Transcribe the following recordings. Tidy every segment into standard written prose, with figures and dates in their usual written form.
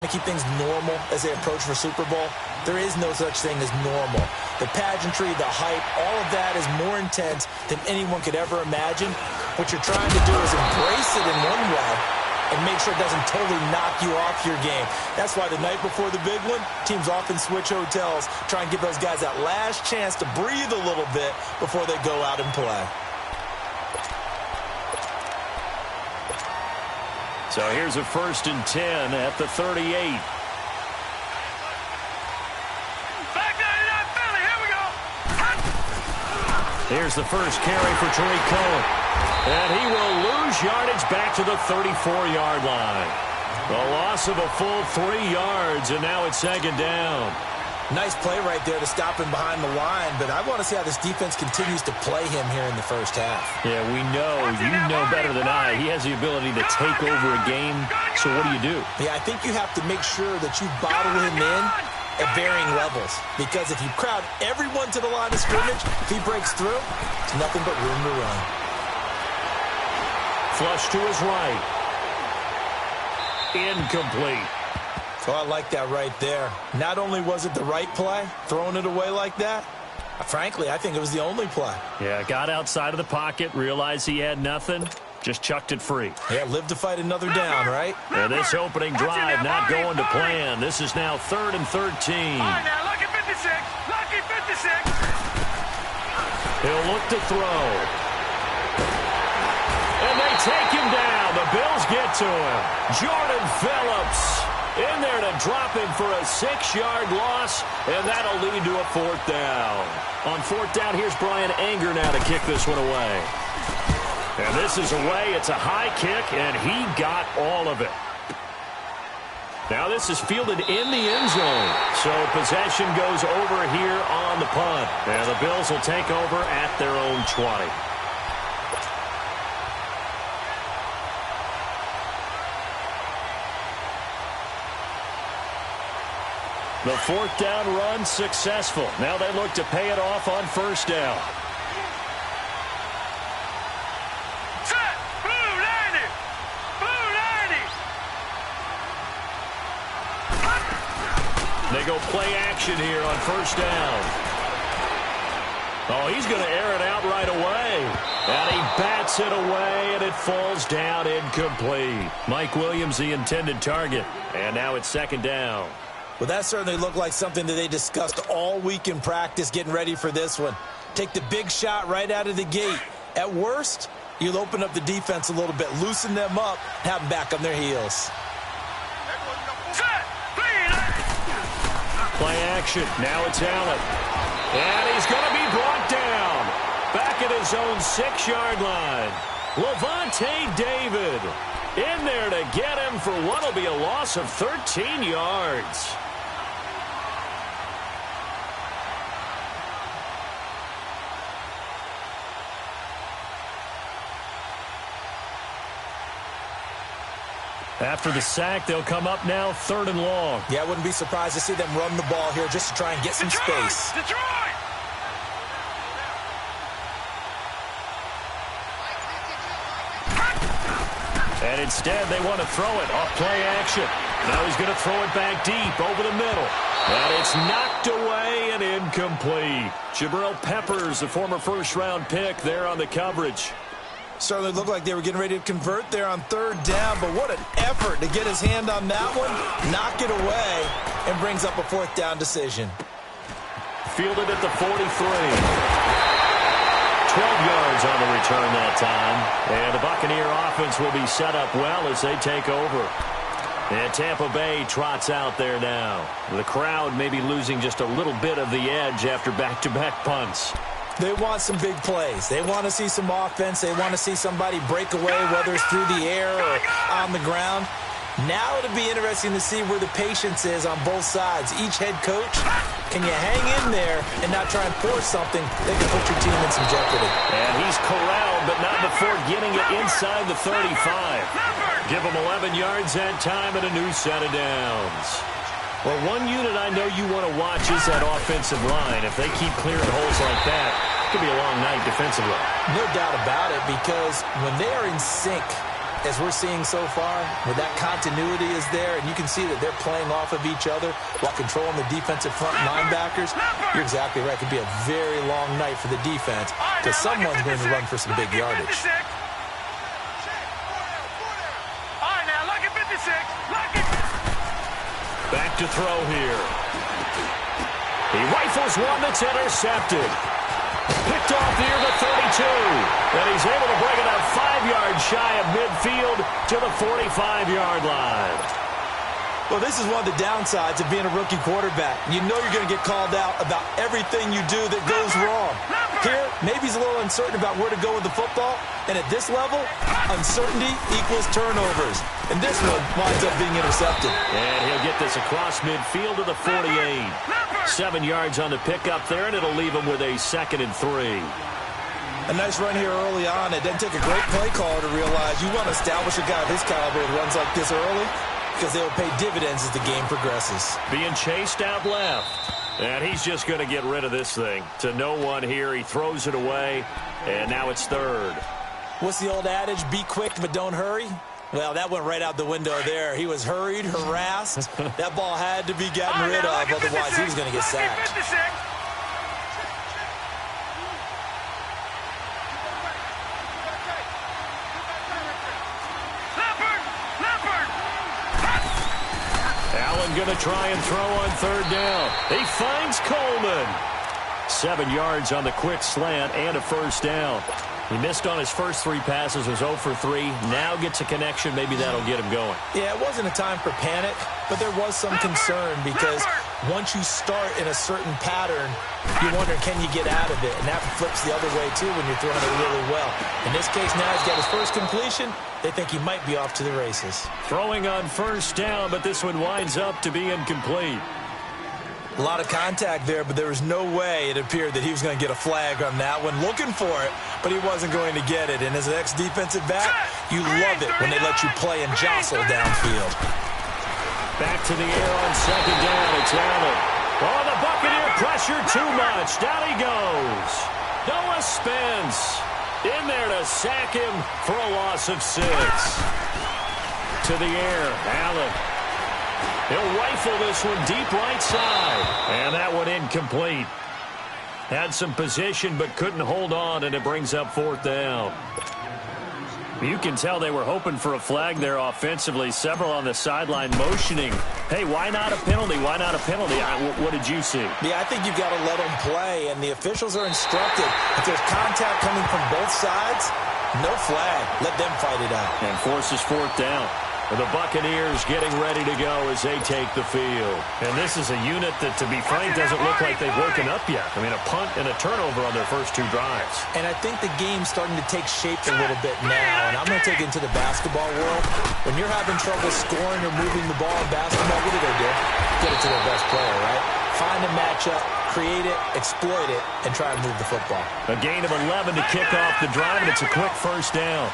to keep things normal as they approach for Super Bowl. There is no such thing as normal. The pageantry, the hype, all of that is more intense than anyone could ever imagine. What you're trying to do is embrace it in one way and make sure it doesn't totally knock you off your game. That's why the night before the big one, teams often switch hotels, try and give those guys that last chance to breathe a little bit before they go out and play. So here's a 1st and 10 at the 38. Here's the first carry for Tariq Cohen. And he will lose yardage back to the 34-yard line. A loss of a full 3 yards, and now it's 2nd down. Nice play right there to stop him behind the line, but I want to see how this defense continues to play him here in the first half. Yeah, we know. You know better than I. He has the ability to take over a game, so what do? Yeah, I think you have to make sure that you bottle him in at varying levels, because if you crowd everyone to the line of scrimmage, if he breaks through, it's nothing but room to run. Flush to his right. Incomplete. Oh, I like that right there. Not only was it the right play, throwing it away like that, frankly, I think it was the only play. Yeah, got outside of the pocket, realized he had nothing, just chucked it free. Yeah, live to fight another down, right? Yeah, this opening drive not going to plan. This is now 3rd and 13. All right, now, lucky 56. Lucky 56. He'll look to throw. And they take him down. The Bills get to him. Jordan Phillips in there to drop him for a 6-yard loss, and that'll lead to a 4th down. On 4th down, here's Brian Anger now to kick this one away. And this is away. It's a high kick, and he got all of it. Now this is fielded in the end zone. So possession goes over here on the punt. And the Bills will take over at their own 20. The 4th down run successful. Now they look to pay it off on 1st down. Set. Blue 90. Blue 90. They go play action here on 1st down. Oh, he's going to air it out right away. And he bats it away, and it falls down incomplete. Mike Williams, the intended target. And now it's 2nd down. Well, that certainly looked like something that they discussed all week in practice getting ready for this one. Take the big shot right out of the gate. At worst, you'll open up the defense a little bit, loosen them up, have them back on their heels. Play action. Now it's Allen. And he's going to be brought down. Back at his own 6-yard line. Levante David in there to get him for what will be a loss of 13 yards. After the sack, they'll come up now 3rd and long. Yeah, I wouldn't be surprised to see them run the ball here just to try and get some space. Detroit! And instead, they want to throw it off play action. Now he's going to throw it back deep over the middle. And it's knocked away and incomplete. Jabril Peppers, the former 1st-round pick, there on the coverage. Certainly looked like they were getting ready to convert there on 3rd down, but what an effort to get his hand on that one, knock it away, and brings up a 4th down decision. Fielded at the 43. 12 yards on the return that time. And the Buccaneer offense will be set up well as they take over. And Tampa Bay trots out there now. The crowd may be losing just a little bit of the edge after back-to-back punts. They want some big plays. They want to see some offense. They want to see somebody break away, whether it's through the air or on the ground. Now it'll be interesting to see where the patience is on both sides. Each head coach, can you hang in there and not try and force something that can put your team in some jeopardy? And he's corralled, but not before getting it inside the 35. Give him 11 yards that time and a new set of downs. Well, one unit I know you want to watch is that offensive line. If they keep clearing holes like that, it could be a long night defensively. No doubt about it, because when they are in sync, as we're seeing so far, where that continuity is there, and you can see that they're playing off of each other while controlling the defensive front linebackers, you're exactly right. It could be a very long night for the defense because someone's going to run for some big yardage. All right, now, lucky 56. Lucky. Back to throw here. He rifles one that's intercepted. Picked off near the 32. And he's able to bring it up 5 yards shy of midfield to the 45-yard line. Well, this is one of the downsides of being a rookie quarterback. You know you're going to get called out about everything you do that goes wrong. Here, maybe he's a little uncertain about where to go with the football. And at this level, uncertainty equals turnovers. And this one winds up being intercepted. And he'll get this across midfield to the 48. 7 yards on the pickup there, and it'll leave him with a 2nd and 3. A nice run here early on. It doesn't take a great play caller to realize you want to establish a guy of his caliber with runs like this early because they will pay dividends as the game progresses. Being chased out left. And he's just going to get rid of this thing. To no one here. He throws it away, and now it's 3rd. What's the old adage? Be quick, but don't hurry. Well, that went right out the window there. He was hurried, harassed. That ball had to be gotten rid of, otherwise he was going to get sacked. Allen going to try and throw on 3rd down. He finds Coleman. 7 yards on the quick slant and a 1st down. He missed on his first 3 passes, was 0 for 3. Now gets a connection. Maybe that'll get him going. Yeah, it wasn't a time for panic, but there was some concern because once you start in a certain pattern, you wonder, can you get out of it? And that flips the other way, too, when you're throwing it really well. In this case, now he's got his first completion. They think he might be off to the races. Throwing on 1st down, but this one winds up to be incomplete. A lot of contact there, but there was no way it appeared that he was going to get a flag on that one. Looking for it, but he wasn't going to get it. And as an ex-defensive back, you love it when they let you play and jostle downfield. Back to the air on 2nd down. It's Allen. Oh, the Buccaneer pressure too much. Down he goes. Noah Spence in there to sack him for a loss of 6. To the air, Allen. He'll rifle this one deep right side. And that one incomplete. Had some position but couldn't hold on, and it brings up 4th down. You can tell they were hoping for a flag there offensively. Several on the sideline motioning. Hey, why not a penalty? Why not a penalty? What did you see? Yeah, I think you've got to let them play, and the officials are instructed. If there's contact coming from both sides, no flag. Let them fight it out. And forces 4th down. And the Buccaneers getting ready to go as they take the field. And this is a unit that, to be frank, doesn't look like they've woken up yet. I mean, a punt and a turnover on their first 2 drives. And I think the game's starting to take shape a little bit now. And I'm going to take it into the basketball world. When you're having trouble scoring or moving the ball in basketball, what do? Get it to their best player, right? Find a matchup, create it, exploit it, and try and move the football. A gain of 11 to kick off the drive, and it's a quick 1st down.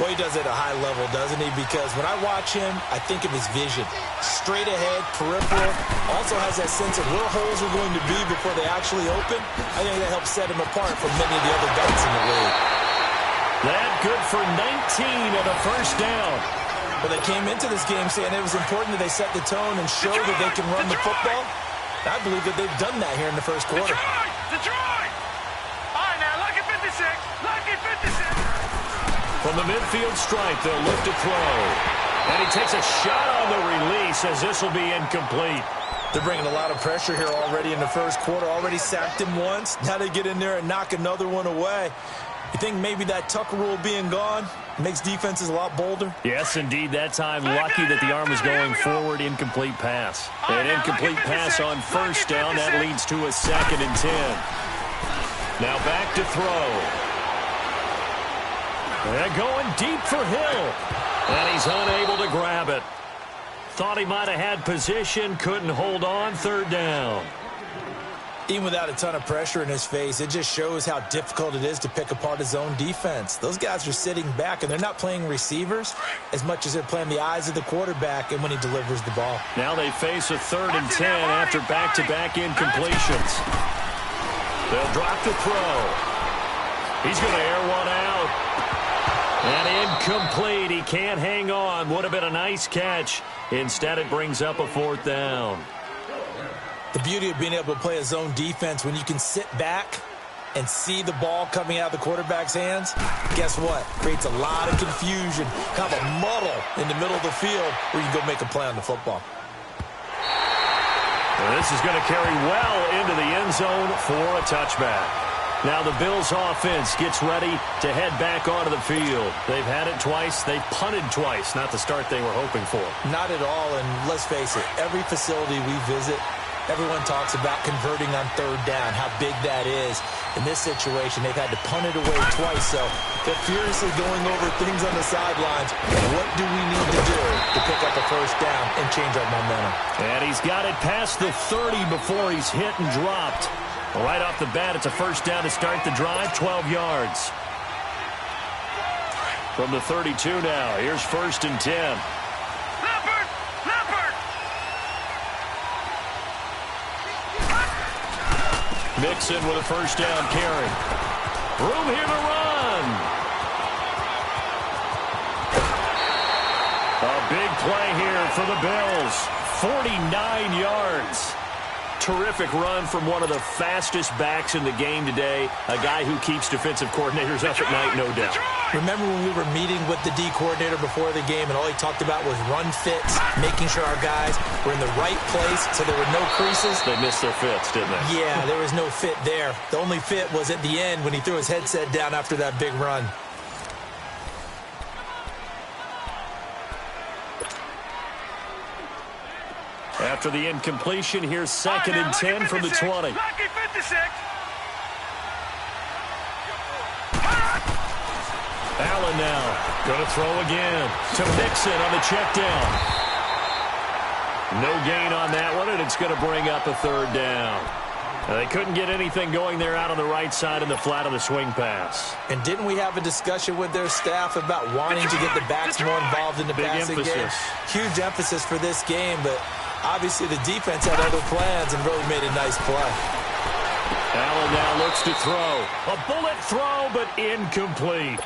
Boy, he does it at a high level, doesn't he? Because when I watch him, I think of his vision. Straight ahead, peripheral. Also has that sense of where holes are going to be before they actually open. I think that helps set him apart from many of the other guys in the league. That good for 19 and a 1st down. But they came into this game saying it was important that they set the tone and show that they can run the football. I believe that they've done that here in the first quarter. Detroit! All right, now, lucky 56. Lucky 56. From the midfield stripe, they'll look to throw. And he takes a shot on the release as this will be incomplete. They're bringing a lot of pressure here already in the first quarter. Already sacked him once. Now they get in there and knock another one away. You think maybe that Tucker rule being gone makes defenses a lot bolder? Yes, indeed. That time, lucky that the arm was going forward. Incomplete pass. An incomplete pass on 1st down. That leads to a 2nd and 10. Now back to throw. They're going deep for Hill. And he's unable to grab it. Thought he might have had position. Couldn't hold on. 3rd down. Even without a ton of pressure in his face, it just shows how difficult it is to pick apart his own defense. Those guys are sitting back, and they're not playing receivers as much as they're playing the eyes of the quarterback and when he delivers the ball. Now they face a 3rd and 10 after back-to-back incompletions. They'll drop the throw. He's going to air one out. And incomplete. He can't hang on. Would have been a nice catch. Instead, it brings up a 4th down. The beauty of being able to play a zone defense when you can sit back and see the ball coming out of the quarterback's hands, guess what? Creates a lot of confusion, kind of a muddle in the middle of the field where you can go make a play on the football. Well, this is going to carry well into the end zone for a touchback. Now the Bills offense gets ready to head back onto the field. They've had it twice. They've punted twice. Not the start they were hoping for. Not at all, and let's face it, every facility we visit, everyone talks about converting on 3rd down, how big that is. In this situation, they've had to punt it away twice, so they're furiously going over things on the sidelines. What do we need to do to pick up a 1st down and change our momentum? And he's got it past the 30 before he's hit and dropped. Right off the bat, it's a 1st down to start the drive, 12 yards. From the 32 now, here's 1st and 10. Leopard! Leopard! Mixon with a 1st down carry. Room here to run. A big play here for the Bills. 49 yards. Terrific run from one of the fastest backs in the game today. A guy who keeps defensive coordinators up at night, no doubt. Remember when we were meeting with the D coordinator before the game and all he talked about was run fits, making sure our guys were in the right place so there were no creases? They missed their fits, didn't they? Yeah, there was no fit there. The only fit was at the end when he threw his headset down after that big run. After the incompletion, here's 2nd and 10 from the 20. Lucky 56. Allen now going to throw again to Mixon on the check down. No gain on that one, and it's going to bring up a 3rd down. They couldn't get anything going there out on the right side in the flat of the swing pass. And didn't we have a discussion with their staff about wanting to get the backs more involved in the passing game? Huge emphasis for this game, but obviously the defense had other plans and really made a nice play. Allen now looks to throw. A bullet throw, but incomplete.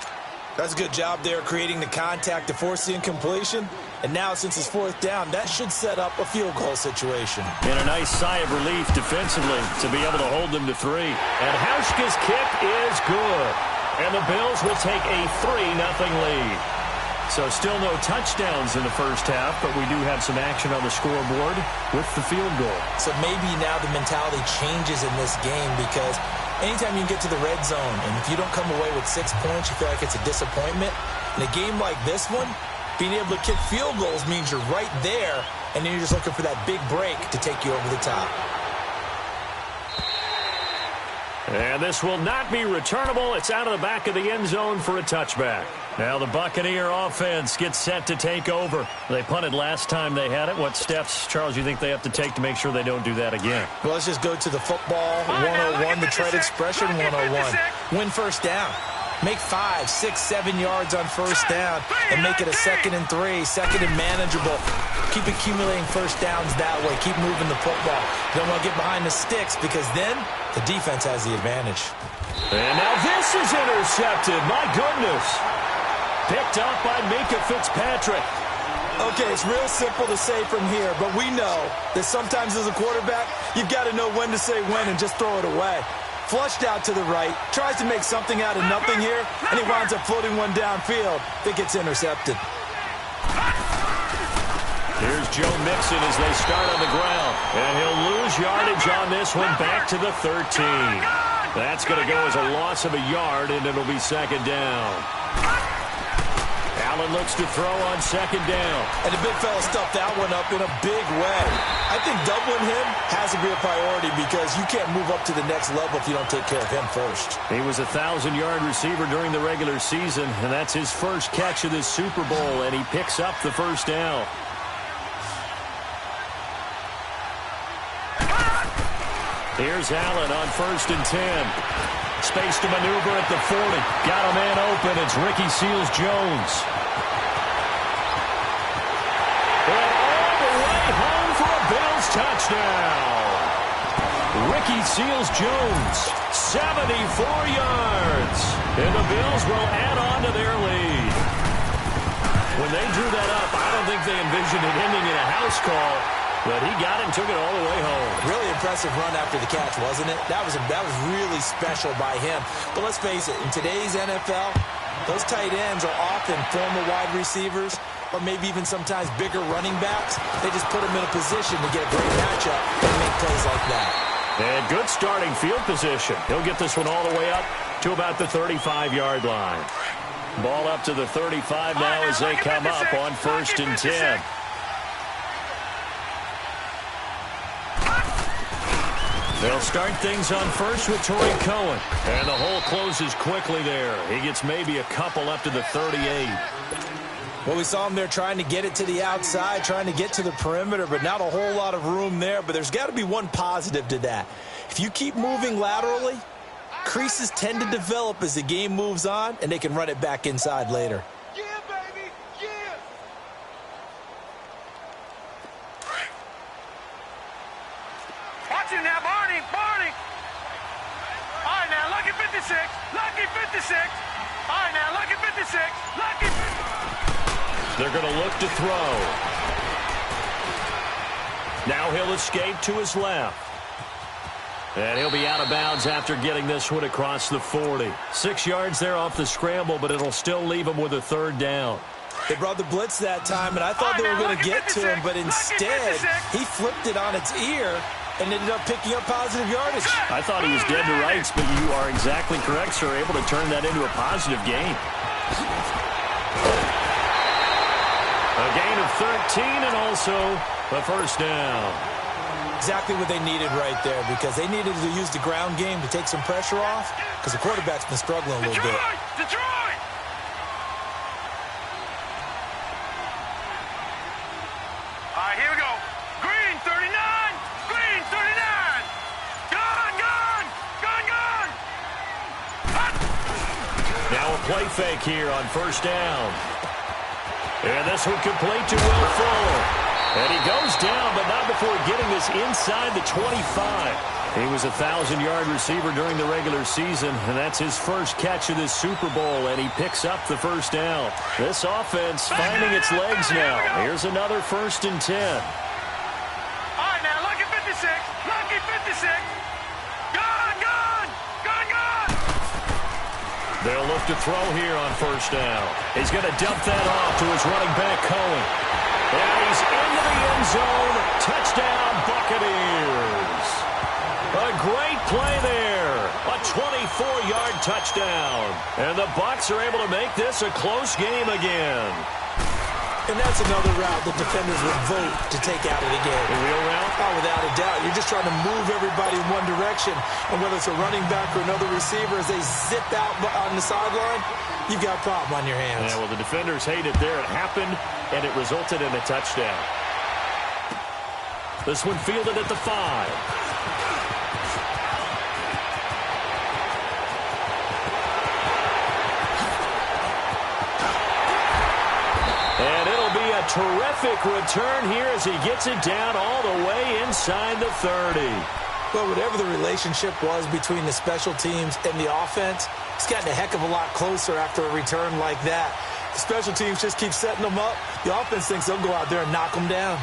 That's a good job there creating the contact to force the incompletion. And now, since it's 4th down, that should set up a field goal situation. And a nice sigh of relief defensively to be able to hold them to 3. And Hauschka's kick is good. And the Bills will take a 3-0 lead. So still no touchdowns in the first half, but we do have some action on the scoreboard with the field goal. So maybe now the mentality changes in this game because anytime you get to the red zone and if you don't come away with 6 points, you feel like it's a disappointment. In a game like this one, being able to kick field goals means you're right there, and then you're just looking for that big break to take you over the top. And this will not be returnable. It's out of the back of the end zone for a touchback. Now the Buccaneer offense gets set to take over. They punted last time they had it. What steps, Charles, you think they have to take to make sure they don't do that again? Well, let's just go to the football 101, the trade expression 101. Win 1st down. Make 5, 6, 7 yards on 1st down and make it a 2nd and 3, 2nd and manageable. Keep accumulating 1st downs that way. Keep moving the football. You don't want to get behind the sticks because then the defense has the advantage. And now this is intercepted. My goodness. Picked up by Minka Fitzpatrick. Okay, it's real simple to say from here, but we know that sometimes as a quarterback, you've got to know when to say when and just throw it away. Flushed out to the right, tries to make something out of nothing here, and he winds up floating one downfield that gets intercepted. Here's Joe Mixon as they start on the ground, and he'll lose yardage on this one back to the 13. That's going to go as a loss of a yard, and it'll be 2nd down. Allen looks to throw on 2nd down. And the big fella stuffed that one up in a big way. I think doubling him has to be a priority because you can't move up to the next level if you don't take care of him first. He was a 1,000-yard receiver during the regular season, and that's his first catch of this Super Bowl, and he picks up the 1st down. Here's Allen on 1st and 10. Space to maneuver at the 40. Got a man open. It's Ricky Seals-Jones. And all the way home for a Bills touchdown. Ricky Seals-Jones, 74 yards. And the Bills will add on to their lead. When they drew that up, I don't think they envisioned it ending in a house call, but he got it and took it all the way home. Really impressive run after the catch, wasn't it? That was really special by him. But let's face it, in today's NFL, those tight ends are often former wide receivers or maybe even sometimes bigger running backs. They just put them in a position to get a great matchup and make plays like that. And good starting field position. He'll get this one all the way up to about the 35-yard line. Ball up to the 35 now as they come up on 1st and 10. They'll start things on first with Torrey Cohen. And the hole closes quickly there. He gets maybe a couple up to the 38. Well, we saw him there trying to get it to the outside, trying to get to the perimeter, but not a whole lot of room there. But there's got to be one positive to that. If you keep moving laterally, creases tend to develop as the game moves on, and they can run it back inside later. Yeah, baby, yeah. Watch it now, Barney, Barney. All right, now, lucky 56, lucky 56. All right, now, lucky 56, lucky 56. They're going to look to throw. Now he'll escape to his left. And he'll be out of bounds after getting this one across the 40. 6 yards there off the scramble, but it'll still leave him with a 3rd down. They brought the blitz that time, and I thought they were going to get to him, but instead he flipped it on its ear and ended up picking up positive yardage. I thought he was dead to rights, but you are exactly correct, sir. Able to turn that into a positive gain. A gain of 13 and also a 1st down. Exactly what they needed right there, because they needed to use the ground game to take some pressure off, because the quarterback's been struggling a little bit. Detroit! All right, here we go. Green, 39. Green, 39. Gone, gone. Gone, gone. Hot. Now a play fake here on 1st down. And this one complete to Will Fuller. And he goes down, but not before getting this inside the 25. He was a 1,000-yard receiver during the regular season, and that's his first catch of this Super Bowl, and he picks up the 1st down. This offense finding its legs now. Here's another 1st and 10. All right, now, lucky 56. Lucky 56. Gone, gone. Gone, gone. They'll look to throw here on 1st down. He's going to dump that off to his running back, Cohen. And he's into the end zone. Touchdown, Buccaneers. A great play there. A 24-yard touchdown. And the Bucs are able to make this a close game again. And that's another route the defenders would vote to take out of the game. A real route? Oh, without a doubt. You're just trying to move everybody in one direction. And whether it's a running back or another receiver, as they zip out on the sideline, you've got a problem on your hands. Yeah, well, the defenders hate it there. It happened, and it resulted in a touchdown. This one fielded at the 5. And it'll be a terrific return here as he gets it down all the way inside the 30. Well, whatever the relationship was between the special teams and the offense, it's gotten a heck of a lot closer after a return like that. The special teams just keep setting them up. The offense thinks they'll go out there and knock them down.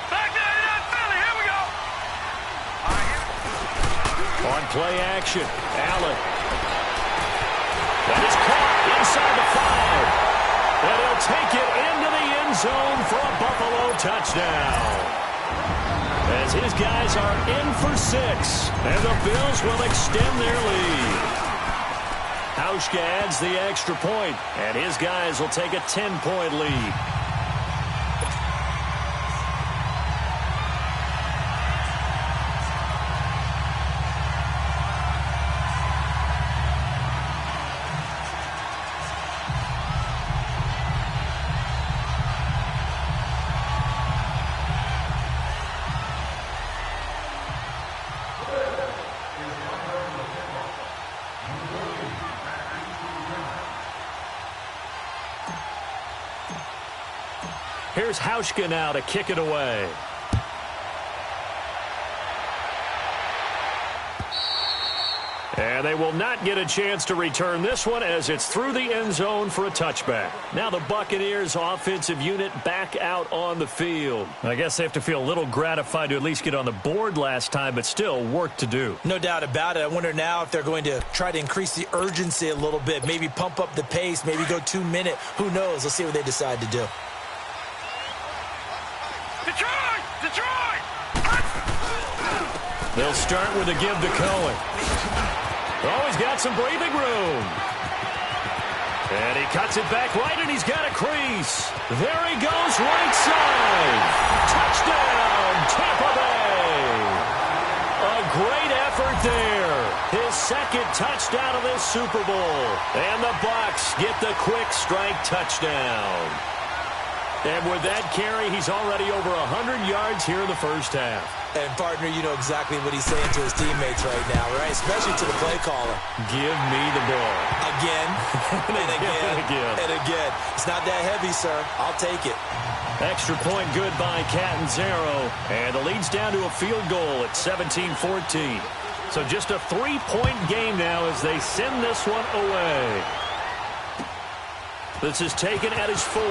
Back there, Philly. Here we go. All right, here. On play action, Allen. That is caught inside the 5. And he'll take it into the end zone for a Buffalo touchdown. As his guys are in for 6, and the Bills will extend their lead. Hauschka adds the extra point, and his guys will take a 10-point lead. Here's Hauschka now to kick it away. And they will not get a chance to return this one as it's through the end zone for a touchback. Now the Buccaneers offensive unit back out on the field. I guess they have to feel a little gratified to at least get on the board last time, but still work to do. No doubt about it. I wonder now if they're going to try to increase the urgency a little bit, maybe pump up the pace, maybe go 2-minute. Who knows? Let's see what they decide to do. Detroit! Detroit! They'll start with a give to Cohen. Oh, he's got some breathing room. And he cuts it back right, and he's got a crease. There he goes, right side. Touchdown, Tampa Bay. A great effort there. His second touchdown of this Super Bowl. And the Bucs get the quick strike touchdown. And with that carry, he's already over 100 yards here in the first half. And, partner, you know exactly what he's saying to his teammates right now, right? Especially to the play caller. Give me the ball. Again, and again, and again. and again. It's not that heavy, sir. I'll take it. Extra point good by Catanzaro. And the lead's down to a field goal at 17-14. So just a 3-point game now as they send this one away. This is taken at his 4.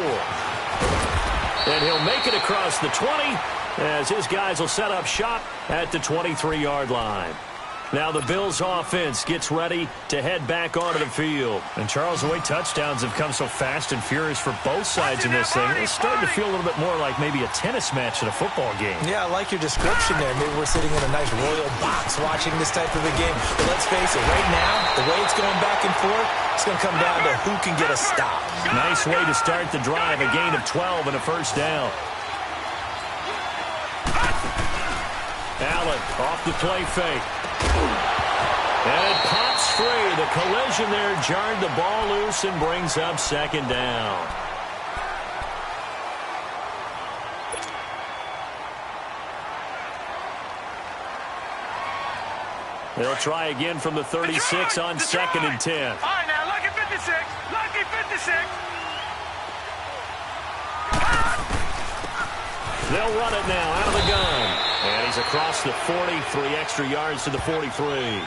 And he'll make it across the 20 as his guys will set up shop at the 23-yard line. Now the Bills offense gets ready to head back onto the field. And Charles, the way touchdowns have come so fast and furious for both sides in this thing, it's starting to feel a little bit more like maybe a tennis match at a football game. Yeah, I like your description there. Maybe we're sitting in a nice royal box watching this type of a game. But let's face it, right now, the way it's going back and forth, it's going to come down to who can get a stop. Nice way to start the drive, a gain of 12 and a first down. Allen off the play fake. And it pops free. The collision there jarred the ball loose and brings up second down. They'll try again from the 36 on second and 10. All right, now, lucky 56. Lucky 56. They'll run it now out of the gun. And he's across the 40, 3 extra yards to the 43.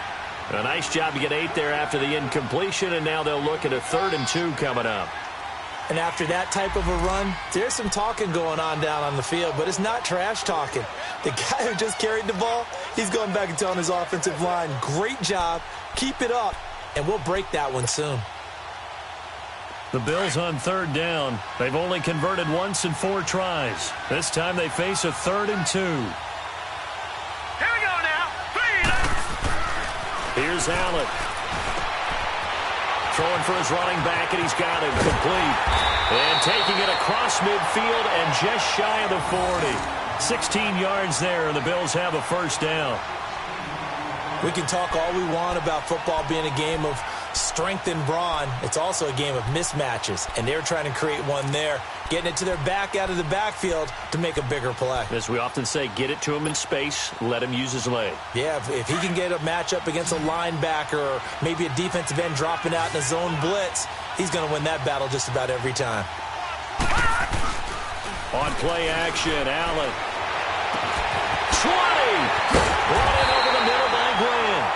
A nice job to get 8 there after the incompletion, and now they'll look at a 3rd and 2 coming up. And after that type of a run, there's some talking going on down on the field, but it's not trash talking. The guy who just carried the ball, he's going back and telling his offensive line, great job, keep it up, and we'll break that one soon. The Bills on 3rd down. They've only converted once in 4 tries. This time they face a 3rd and 2. Here we go now. 3. Here's Allen. Throwing for his running back, and he's got it complete. And taking it across midfield and just shy of the 40. 16 yards there, and the Bills have a first down. We can talk all we want about football being a game of strength and brawn. It's also a game of mismatches, and they're trying to create one there, getting it to their back out of the backfield to make a bigger play. As we often say, get it to him in space, let him use his leg. Yeah, if he can get a matchup against a linebacker or maybe a defensive end dropping out in a zone blitz, he's going to win that battle just about every time. On play action, Allen. 20! Brought in over the middle by Grant.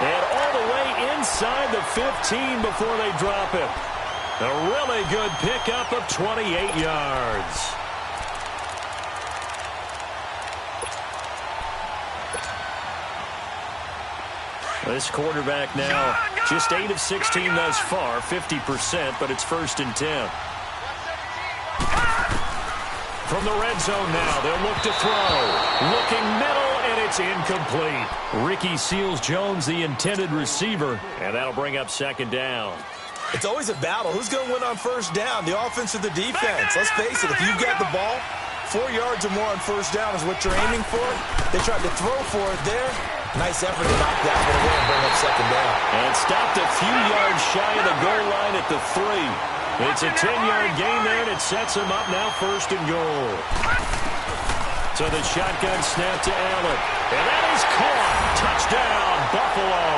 And all the way inside the 15 before they drop it. A really good pickup of 28 yards. This quarterback now just 8 of 16 thus far, 50%, but it's 1st and 10. From the red zone now, they'll look to throw. Looking middle, and it's incomplete. Ricky Seals-Jones, the intended receiver, and that'll bring up 2nd down. It's always a battle. Who's going to win on 1st down, the offense or the defense? Let's face it, if you've got the ball, 4 yards or more on 1st down is what you're aiming for. They tried to throw for it there. Nice effort to knock that one away and bring up 2nd down. And stopped a few yards shy of the goal line at the 3. It's a 10-yard gain there, and it sets him up now 1st and goal. So the shotgun snap to Allen. And that is caught. Touchdown, Buffalo.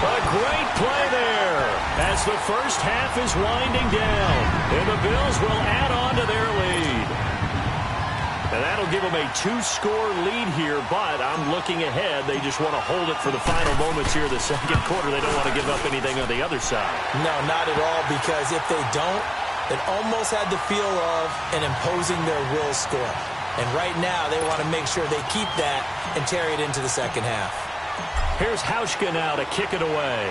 A great play there as the first half is winding down. And the Bills will add on to their lead. And that'll give them a 2-score lead here, but I'm looking ahead. They just want to hold it for the final moments here of the second quarter. They don't want to give up anything on the other side. No, not at all, because if they don't, it almost had the feel of an imposing their will score. And right now, they want to make sure they keep that and carry it into the second half. Here's Hauschka now to kick it away.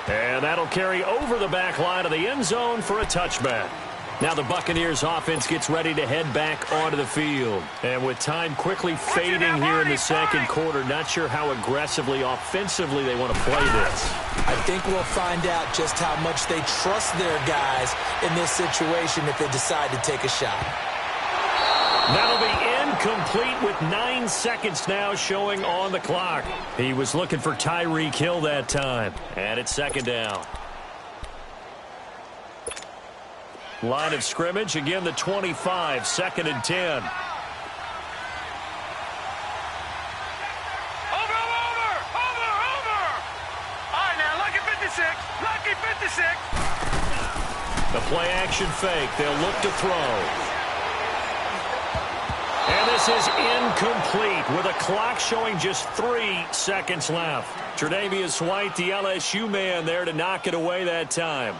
And that'll carry over the back line of the end zone for a touchback. Now the Buccaneers offense gets ready to head back onto the field. And with time quickly fading here in the second quarter, not sure how aggressively, offensively they want to play this. I think we'll find out just how much they trust their guys in this situation if they decide to take a shot. That'll be incomplete with 9 seconds now showing on the clock. He was looking for Tyreek Hill that time. And it's second down. Line of scrimmage, again the 25, 2nd and 10. Over! All right, now, lucky 56. Lucky 56. The play action fake. They'll look to throw. And this is incomplete with a clock showing just 3 seconds left. Tre'Davious White, the LSU man, there to knock it away that time.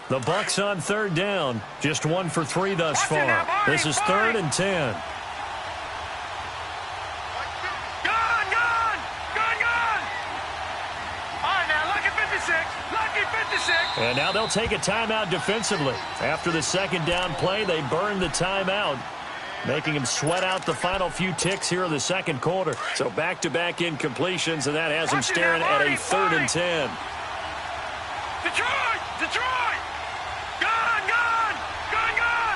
The Bucs on 3rd down. Just 1 for 3 thus far. This is 3rd and 10. And now they'll take a timeout defensively. After the second down play, they burn the timeout, making him sweat out the final few ticks here in the second quarter. So back-to-back incompletions, and that has him staring at a 3rd and 10. Detroit! Detroit! Gun! Gun! Gun! Gun!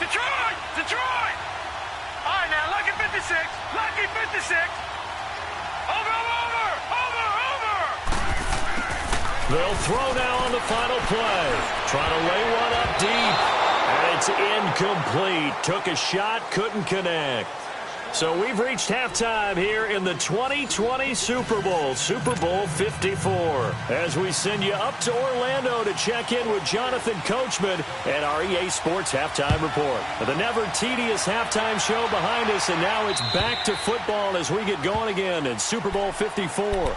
Detroit! Detroit! All right, now, lucky 56. Lucky 56. Over! They'll throw now on the final play. Trying to lay one up deep. And it's incomplete. Took a shot, couldn't connect. So we've reached halftime here in the 2020 Super Bowl, Super Bowl 54. As we send you up to Orlando to check in with Jonathan Coachman and our EA Sports Halftime Report. The never tedious halftime show behind us, and now it's back to football as we get going again in Super Bowl 54.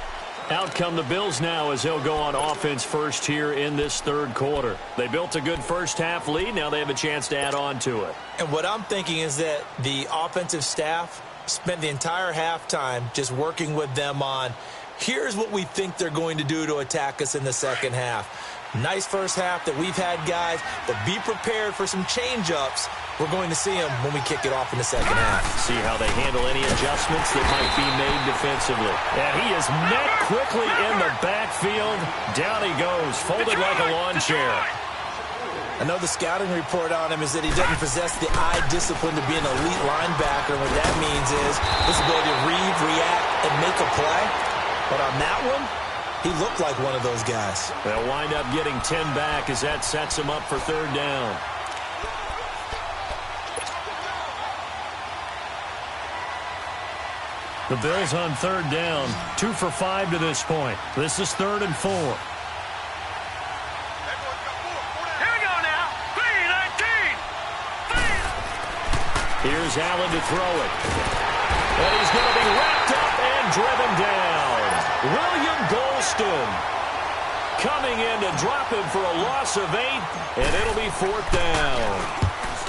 Out come the Bills now as they'll go on offense first here in this third quarter. They built a good first half lead. Now they have a chance to add on to it. And what I'm thinking is that the offensive staff spent the entire halftime just working with them on, here's what we think they're going to do to attack us in the second half. Nice first half that we've had, guys, but be prepared for some change-ups. We're going to see them when we kick it off in the second half. See how they handle any adjustments that might be made defensively. And he is met quickly in the backfield. Down he goes, folded like a lawn chair. I know the scouting report on him is that he doesn't possess the eye discipline to be an elite linebacker. And what that means is his ability to read, react, and make a play. But on that one, he looked like one of those guys. They'll wind up getting 10 back as that sets him up for third down. The Bills on third down, 2 for 5 to this point. This is 3rd and 4. Here we go now. 3-19. Here's Allen to throw it. And he's going to be wrapped up and driven down. William Golston coming in to drop him for a loss of 8, and it'll be 4th down.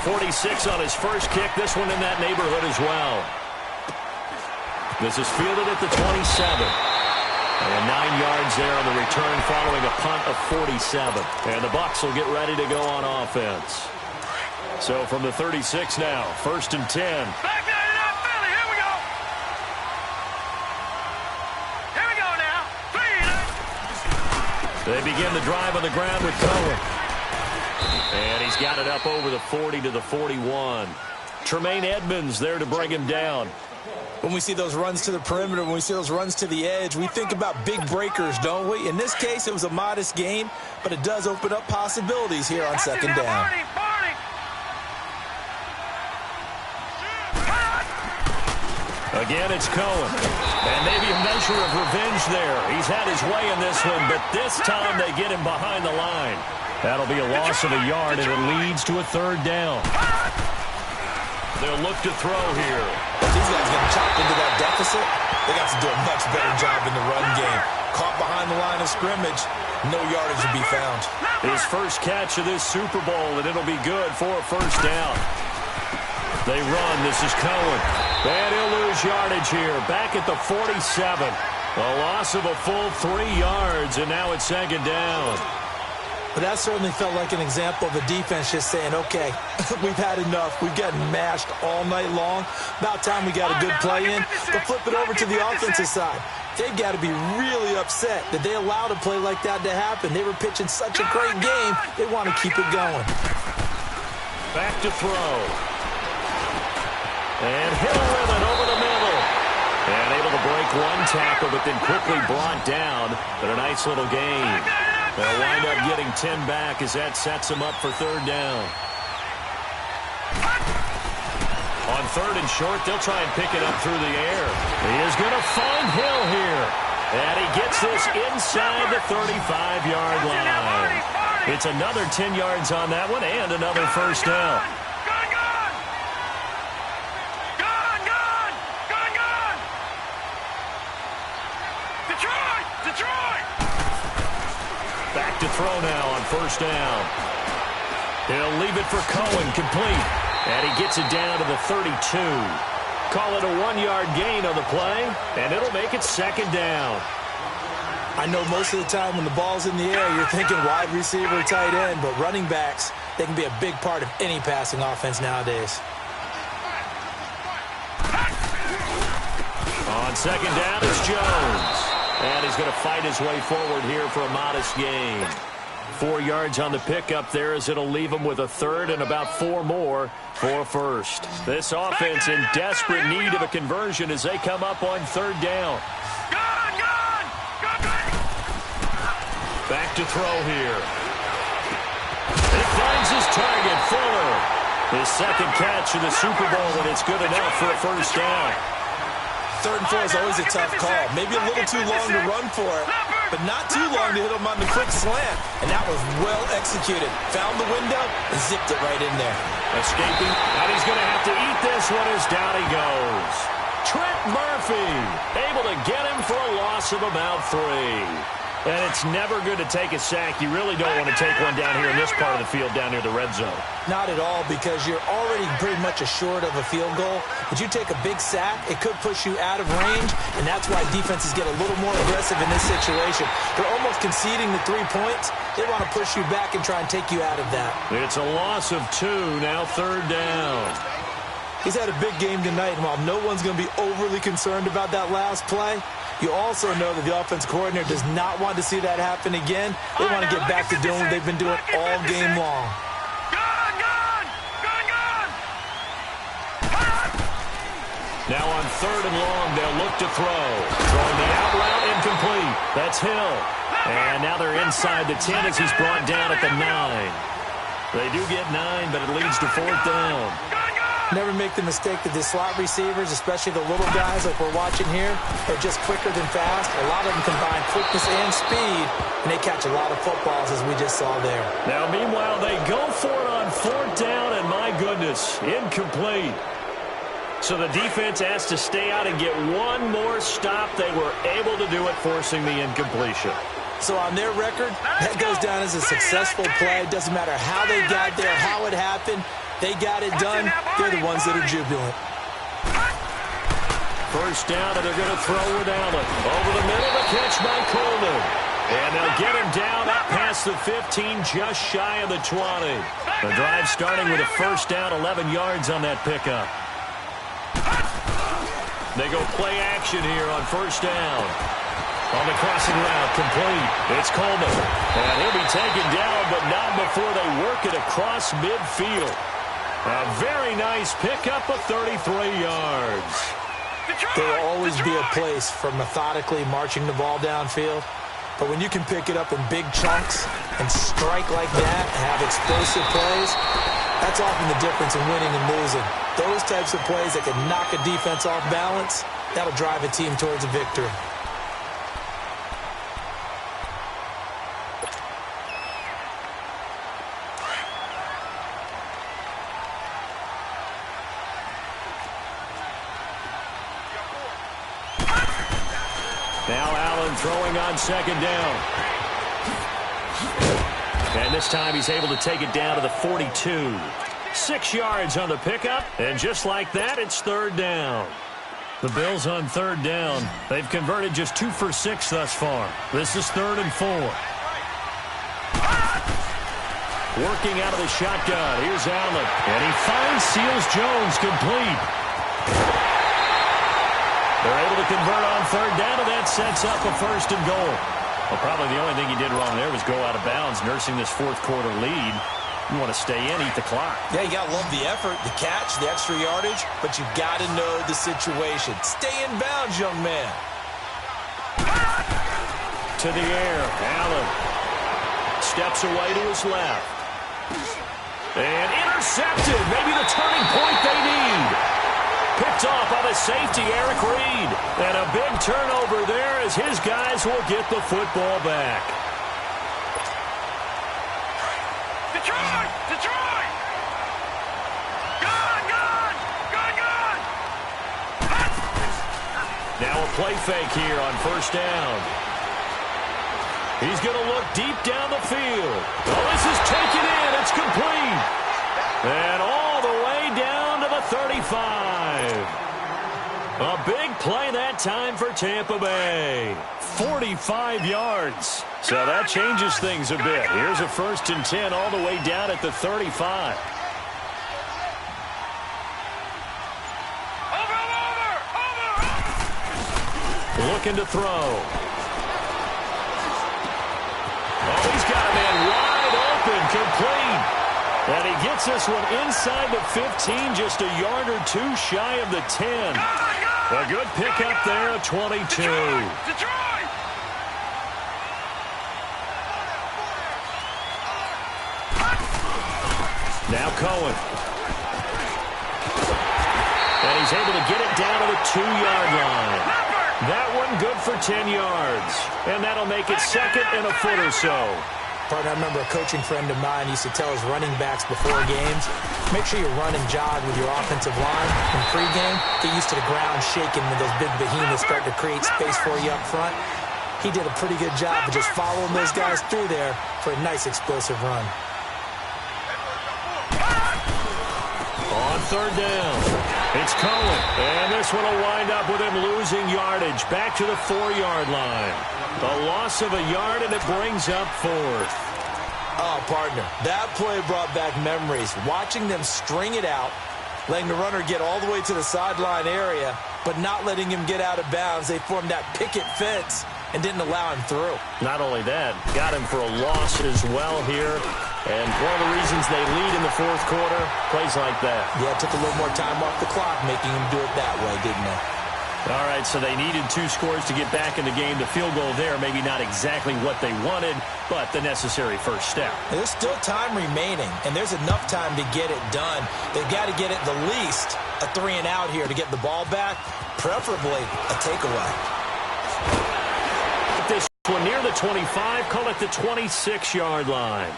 46 on his first kick. This one in that neighborhood as well. This is fielded at the 27. And 9 yards there on the return following a punt of 47. And the Bucs will get ready to go on offense. So from the 36 now, 1st and 10. Back there in that Philly. Here we go. Here we go now. 3-19. They begin the drive on the ground with Cohen. And he's got it up over the 40 to the 41. Tremaine Edmonds there to bring him down. When we see those runs to the perimeter, when we see those runs to the edge, we think about big breakers, don't we? In this case, it was a modest gain, but it does open up possibilities here on second down. Again, it's Cohen. And maybe a measure of revenge there. He's had his way in this one, but this time they get him behind the line. That'll be a loss of a yard, and it leads to a third down. They'll look to throw here. If these guys get chopped into that deficit, they got to do a much better job in the run game. Caught behind the line of scrimmage, no yardage to be found. His first catch of this Super Bowl, and it'll be good for a first down. They run. This is Cohen. And he'll lose yardage here. Back at the 47. A loss of a full 3 yards, and now it's second down. But that certainly felt like an example of a defense just saying, okay, we've had enough. We've gotten mashed all night long. About time we got a good play in. But flip it over to the offensive side. They've got to be really upset that they allowed a play like that to happen. They were pitching such a great game, they want to keep it going. Back to throw. And Hill with it over the middle. And able to break one tackle, but then quickly brought down. But a nice little gain. They'll wind up getting 10 back as that sets them up for third down. On third and short, they'll try and pick it up through the air. He is going to find Hill here. And he gets this inside the 35-yard line. It's another 10 yards on that one and another first down. Back to throw now on first down. He'll leave it for Cohen, complete. And he gets it down to the 32. Call it a 1-yard gain on the play, and it'll make it second down. I know most of the time when the ball's in the air, you're thinking wide receiver, tight end, but running backs, they can be a big part of any passing offense nowadays. On second down, it's Jones. And he's going to fight his way forward here for a modest gain. 4 yards on the pickup there as it'll leave him with a third and about 4 more for first. This offense in desperate need of a conversion as they come up on third down. Back to throw here. He finds his target, Fuller. His second catch of the Super Bowl, and it's good enough for a first down. Third and 4 is always a tough call. Maybe a little too long to run for it, but not too long to hit him on the quick slant. And that was well executed. Found the window and zipped it right in there. Escaping, and he's going to have to eat this one as down he goes. Trent Murphy able to get him for a loss of about 3. And it's never good to take a sack. You really don't want to take one down here in this part of the field down near the red zone. Not at all, because you're already pretty much assured of a field goal. But you take a big sack, it could push you out of range, and that's why defenses get a little more aggressive in this situation. They're almost conceding the 3 points. They want to push you back and try and take you out of that. It's a loss of 2, now third down. He's had a big game tonight, and while no one's going to be overly concerned about that last play, you also know that the offense coordinator does not want to see that happen again. They want to get back to doing what they've been doing all game long. Now on third and long, they'll look to throw. Throwing the out route, incomplete. That's Hill. And now they're inside the 10 as he's brought down at the 9. They do get 9, but it leads to fourth down. Never make the mistake that the slot receivers, especially the little guys like we're watching here, are just quicker than fast. A lot of them combine quickness and speed, and they catch a lot of footballs, as we just saw there. Now, meanwhile, they go for it on fourth down, and my goodness, incomplete. So the defense has to stay out and get one more stop. They were able to do it, forcing the incompletion. So on their record, that goes down as a successful play. It doesn't matter how they got there, how it happened. They got it done. They're the ones that are jubilant. First down, and they're going to throw with Allen. Over the middle, the catch by Coleman. And they'll get him down up past the 15, just shy of the 20. The drive starting with a first down, 11 yards on that pickup. They go play action here on first down. On the crossing route, complete. It's Coleman. And he'll be taken down, but not before they work it across midfield. A very nice pickup of 33 yards. There will always be a place for methodically marching the ball downfield. But when you can pick it up in big chunks and strike like that, have explosive plays, That's often the difference in winning and losing. Those types of plays that can knock a defense off balance, that'll drive a team towards a victory. Now Allen throwing on second down. And this time he's able to take it down to the 42. 6 yards on the pickup, and just like that, it's third down. The Bills on third down. They've converted just 2 for 6 thus far. This is 3rd and 4. Working out of the shotgun. Here's Allen. And he finds Seals Jones complete. They're able to convert on third down, and that sets up a 1st and goal. Well, probably the only thing he did wrong there was go out of bounds, nursing this 4th quarter lead. You want to stay in, eat the clock. Yeah, you got to love the effort, the catch, the extra yardage, but you got to know the situation. Stay in bounds, young man. To the air, Allen steps away to his left. And intercepted, maybe the turning point they need. Picked off by the safety, Eric Reed. And a big turnover there as his guys will get the football back. Detroit! Detroit! Gone! Gone! Gone! Gone! Now a play fake here on 1st down. He's going to look deep down the field. Oh, this is taken in. It's complete. And all the way down to the 35. A big play that time for Tampa Bay. 45 yards. So that changes things a bit. Here's a 1st and 10 all the way down at the 35. Over! Looking to throw. Oh, he's got a man wide open, complete. And he gets this one inside the 15, just a yard or 2 shy of the 10. A good pickup there at 22. Detroit! Now Cohen. And he's able to get it down to the 2-yard line. That one good for 10 yards. And that'll make it 2nd and a foot or so. Partner, I remember a coaching friend of mine used to tell his running backs before games, make sure you run and jog with your offensive line in pregame. Get used to the ground shaking when those big behemoths start to create space for you up front. He did a pretty good job of just following those guys through there for a nice explosive run. On third down, it's Cohen. And this one will wind up with him losing yardage back to the 4-yard line. A loss of a yard, and it brings up 4th. Oh, partner, that play brought back memories. Watching them string it out, letting the runner get all the way to the sideline area, but not letting him get out of bounds. They formed that picket fence and didn't allow him through. Not only that, got him for a loss as well here. And one of the reasons they lead in the 4th quarter, plays like that. Yeah, it took a little more time off the clock, making him do it that way, didn't they? All right, so they needed 2 scores to get back in the game. The field goal there, maybe not exactly what they wanted, but the necessary first step. There's still time remaining, and there's enough time to get it done. They've got to get it the least a 3-and-out here to get the ball back, preferably a takeaway. This one near the 25, call it the 26-yard line.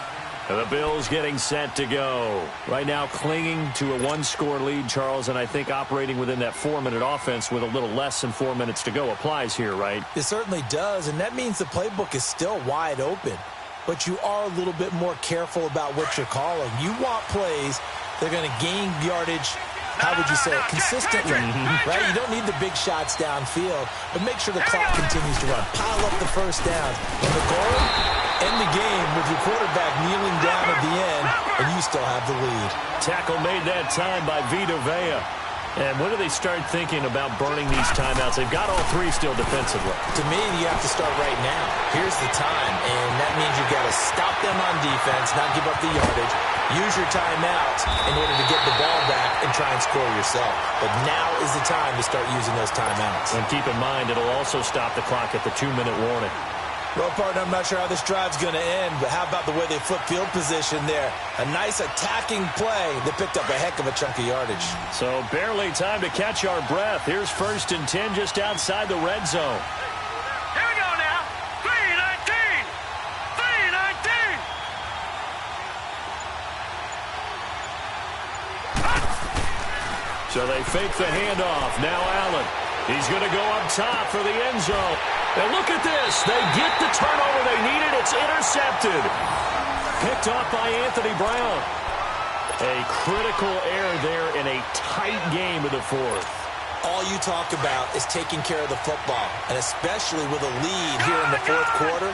And the Bills getting set to go. Right now clinging to a 1-score lead, Charles, and I think operating within that 4-minute offense with a little less than 4 minutes to go applies here, right? It certainly does, and that means the playbook is still wide open. But you are a little bit more careful about what you're calling. You want plays that are going to gain yardage, how would you say it, consistently, right? You don't need the big shots downfield, but make sure the clock continues to run. Pile up the first down. And the goal, end the game with your quarterback kneeling down at the end, and you still have the lead. Tackle made that time by Vita Vea. And when do they start thinking about burning these timeouts? They've got all 3 still defensively. To me, you have to start right now. Here's the time, and that means you've got to stop them on defense, not give up the yardage, use your timeouts in order to get the ball back and try and score yourself. But now is the time to start using those timeouts. And keep in mind, it'll also stop the clock at the 2-minute warning. Well, partner, I'm not sure how this drive's going to end, but how about the way they flip field position there? A nice attacking play that picked up a heck of a chunk of yardage. So barely time to catch our breath. Here's 1st and 10 just outside the red zone. Here we go now. 3-19. 3-19. So they fake the handoff. Now Allen. He's going to go up top for the end zone. And look at this. They get the turnover they needed. It's intercepted. Picked off by Anthony Brown. A critical error there in a tight game of the 4th. All you talk about is taking care of the football, and especially with a lead here in the 4th quarter,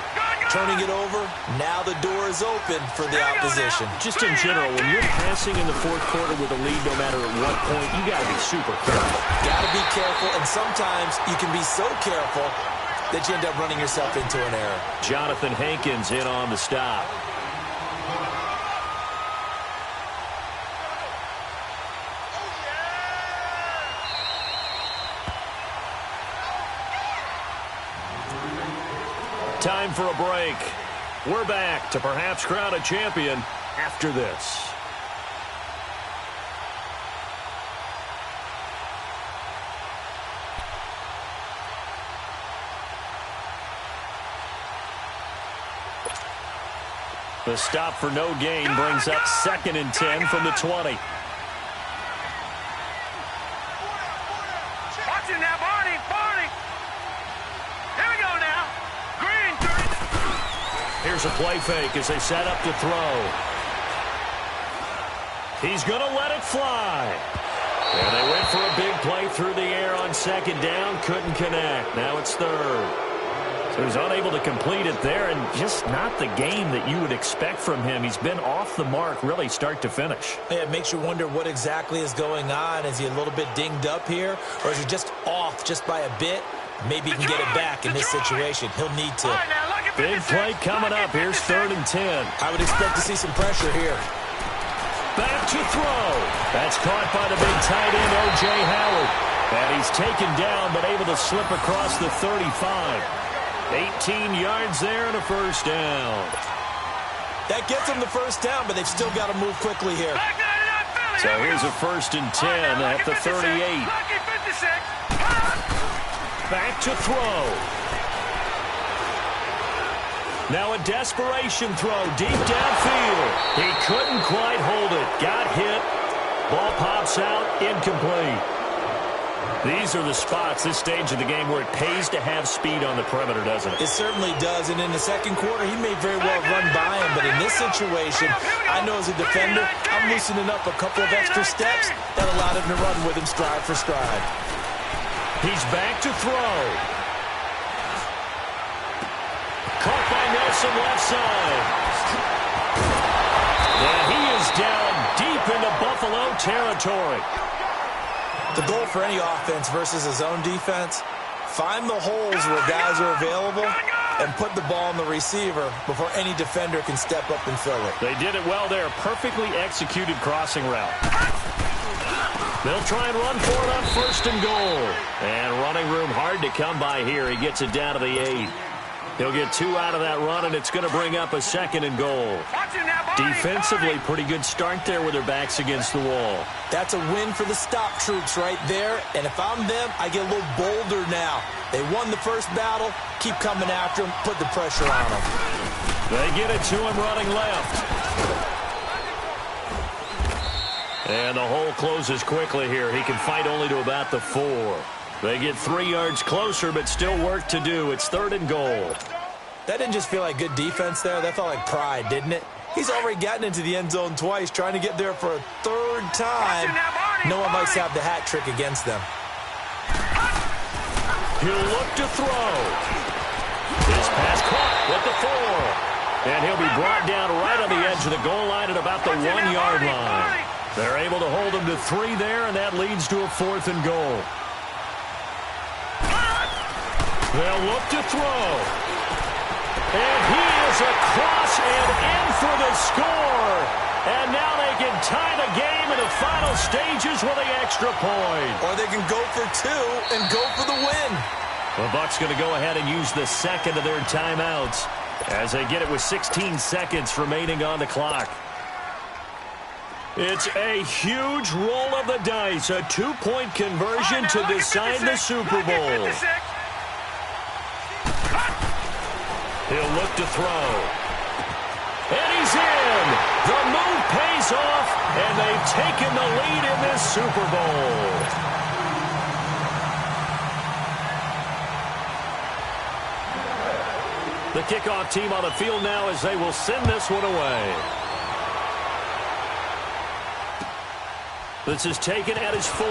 turning it over, now the door is open for the opposition. Just in general, when you're passing in the 4th quarter with a lead, no matter at what point, you got to be super careful. Got to be careful, and sometimes you can be so careful that you end up running yourself into an error. Jonathan Hankins in on the stop. Time for a break. We're back to perhaps crown a champion after this. The stop for no gain brings up 2nd and 10 from the 20. Watch it now, Barney. Here we go now. Green. Here's a play fake as they set up to throw. He's going to let it fly. And they went for a big play through the air on 2nd down. Couldn't connect. Now it's 3rd. So he's unable to complete it there, and just not the game that you would expect from him. He's been off the mark really start to finish. Yeah, it makes you wonder what exactly is going on. Is he a little bit dinged up here, or is he just off just by a bit? Maybe he can get it back in this situation. He'll need to. Big play coming up. Here's 3rd and 10. I would expect to see some pressure here. Back to throw. That's caught by the big tight end, O.J. Howard. And he's taken down, but able to slip across the 35. 18 yards there and a 1st down. That gets them the 1st down, but they've still got to move quickly here. So here's a 1st and 10 at the 38. Back to throw. Now a desperation throw deep downfield. He couldn't quite hold it. Got hit. Ball pops out. Incomplete. These are the spots, this stage of the game, where it pays to have speed on the perimeter, doesn't it? It certainly does, and in the 2nd quarter, he may very well run by him, but in this situation, I know as a defender, I'm loosening up a couple of extra steps that allowed him to run with him stride for stride. He's back to throw. Caught by Nelson left side. And he is down deep into Buffalo territory. The goal for any offense versus his own defense, find the holes where guys are available and put the ball on the receiver before any defender can step up and fill it. They did it well there. Perfectly executed crossing route. They'll try and run for it on 1st and goal. And running room hard to come by here. He gets it down to the 8. He'll get 2 out of that run, and it's going to bring up a 2nd and goal. Defensively, pretty good start there with their backs against the wall. That's a win for the stop troops right there, and if I'm them, I get a little bolder now. They won the 1st battle, keep coming after him, put the pressure on him. They get it to him running left. And the hole closes quickly here. He can fight only to about the 4. They get 3 yards closer, but still work to do. It's 3rd and goal. That didn't just feel like good defense there. That felt like pride, didn't it? He's already gotten into the end zone twice, trying to get there for a 3rd time. No one likes to have the hat trick against them. He'll look to throw. This pass caught with the 4. And he'll be brought down right on the edge of the goal line at about the 1-yard line. They're able to hold him to 3 there, and that leads to a 4th and goal. They'll look to throw. And he is across and in for the score. And now they can tie the game in the final stages with the extra point. Or they can go for 2 and go for the win. The Bucks going to go ahead and use the second of their timeouts as they get it with 16 seconds remaining on the clock. It's a huge roll of the dice, a two-point conversion to decide the Super Bowl. He'll look to throw. And he's in. The move pays off, and they've taken the lead in this Super Bowl. The kickoff team on the field now as they will send this one away. This is taken at his 4.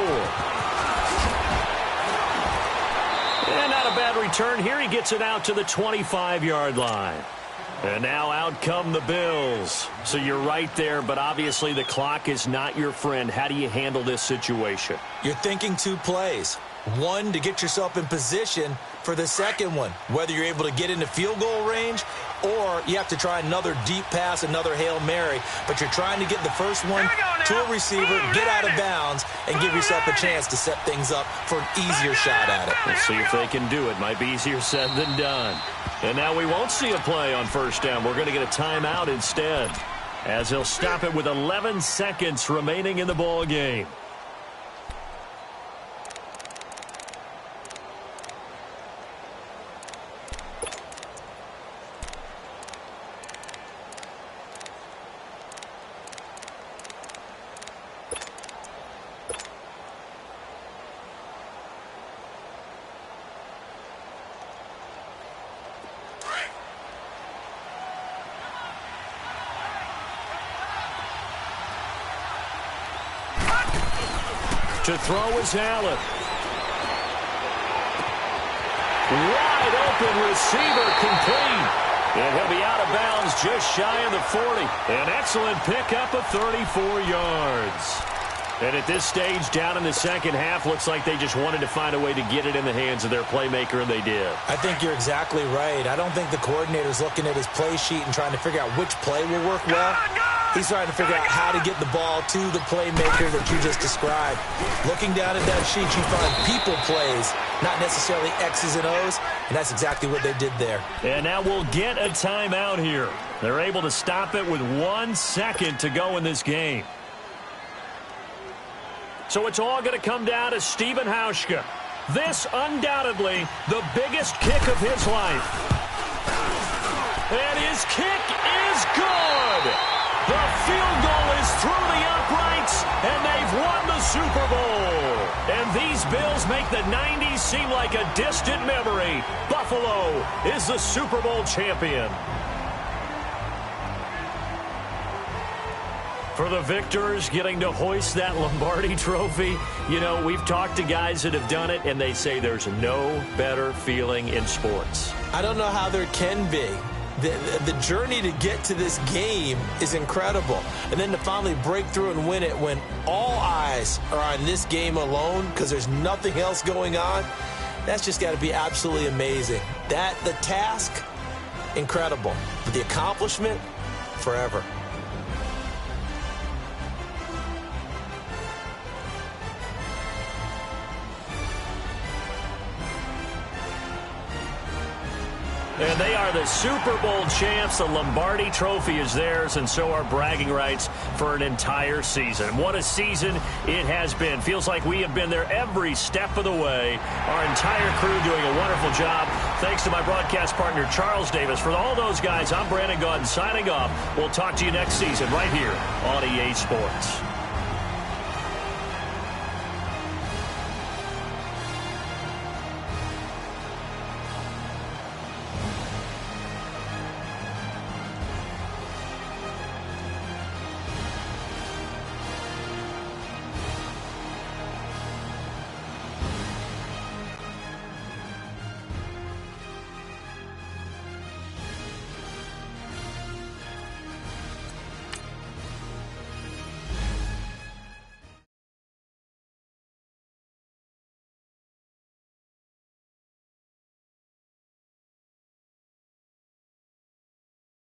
And not a bad return here. He gets it out to the 25-yard line. And now out come the Bills. So you're right there, but obviously the clock is not your friend. How do you handle this situation? You're thinking 2 plays. One, to get yourself in position for the second one, whether you're able to get into field goal range or you have to try another deep pass, another Hail Mary, but you're trying to get the first one to a receiver, get out of bounds, and give yourself a chance to set things up for an easier shot at it. We'll see if they can do it. Might be easier said than done. And now we won't see a play on first down. We're going to get a timeout instead, as they'll stop it with 11 seconds remaining in the ball game. To throw is Allen. Wide open receiver complete. And he'll be out of bounds just shy of the 40. An excellent pickup of 34 yards. And at this stage, down in the second half, looks like they just wanted to find a way to get it in the hands of their playmaker, and they did. I think you're exactly right. I don't think the coordinator's looking at his play sheet and trying to figure out which play will work well. He's trying to figure out how to get the ball to the playmaker that you just described. Looking down at that sheet, you find people plays, not necessarily X's and O's, and that's exactly what they did there. And now we'll get a timeout here. They're able to stop it with 1 second to go in this game. So it's all going to come down to Stephen Hauschka. This, undoubtedly, the biggest kick of his life. And his kick is good. The field goal is through the uprights, and they've won the Super Bowl. And these Bills make the 90s seem like a distant memory. Buffalo is the Super Bowl champion. For the victors, getting to hoist that Lombardi trophy, you know, we've talked to guys that have done it, and they say there's no better feeling in sports. I don't know how there can be. The journey to get to this game is incredible. And then to finally break through and win it when all eyes are on this game alone because there's nothing else going on, that's just got to be absolutely amazing. The task, incredible. But the accomplishment, forever. And they are the Super Bowl champs. The Lombardi trophy is theirs, and so are bragging rights for an entire season. What a season it has been. Feels like we have been there every step of the way. Our entire crew doing a wonderful job. Thanks to my broadcast partner, Charles Davis. For all those guys, I'm Brandon Gaudin signing off. We'll talk to you next season right here on EA Sports.